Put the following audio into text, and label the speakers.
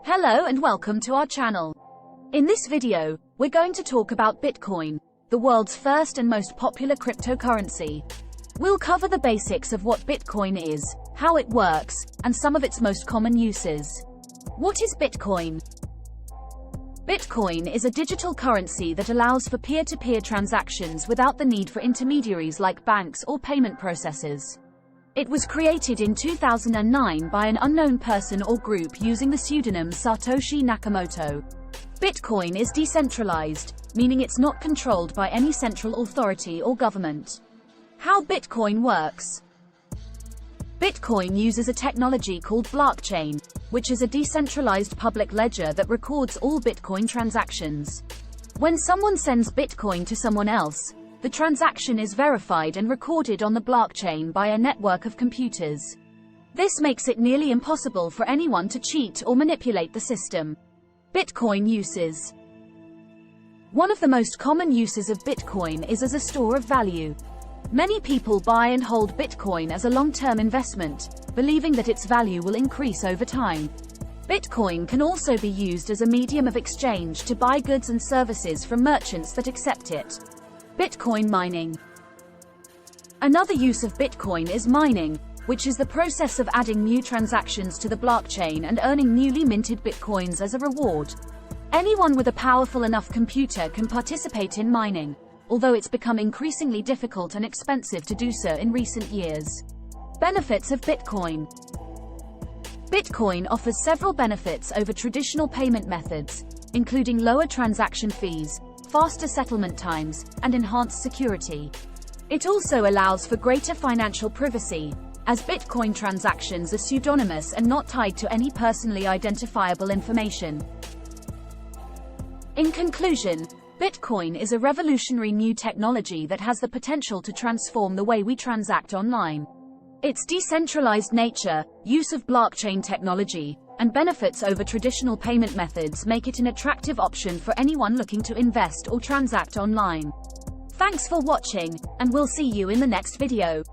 Speaker 1: Hello and welcome to our channel. In this video, we're going to talk about Bitcoin, the world's first and most popular cryptocurrency. We'll cover the basics of what Bitcoin is, how it works, and some of its most common uses. What is Bitcoin? Bitcoin is a digital currency that allows for peer-to-peer transactions without the need for intermediaries like banks or payment processors. It was created in 2009 by an unknown person or group using the pseudonym Satoshi Nakamoto. Bitcoin is decentralized, meaning it's not controlled by any central authority or government. How Bitcoin works. Bitcoin uses a technology called blockchain, which is a decentralized public ledger that records all Bitcoin transactions. When someone sends Bitcoin to someone else, the transaction is verified and recorded on the blockchain by a network of computers. This makes it nearly impossible for anyone to cheat or manipulate the system. Bitcoin uses. One of the most common uses of Bitcoin is as a store of value. Many people buy and hold Bitcoin as a long-term investment, believing that its value will increase over time. Bitcoin can also be used as a medium of exchange to buy goods and services from merchants that accept it. Bitcoin mining. Another use of Bitcoin is mining, which is the process of adding new transactions to the blockchain and earning newly minted Bitcoins as a reward. Anyone with a powerful enough computer can participate in mining, although it's become increasingly difficult and expensive to do so in recent years. Benefits of Bitcoin. Bitcoin offers several benefits over traditional payment methods, including lower transaction fees, faster settlement times, and enhanced security. It also allows for greater financial privacy, as Bitcoin transactions are pseudonymous and not tied to any personally identifiable information. In conclusion, Bitcoin is a revolutionary new technology that has the potential to transform the way we transact online. Its decentralized nature, use of blockchain technology, and benefits over traditional payment methods make it an attractive option for anyone looking to invest or transact online. Thanks for watching, and we'll see you in the next video.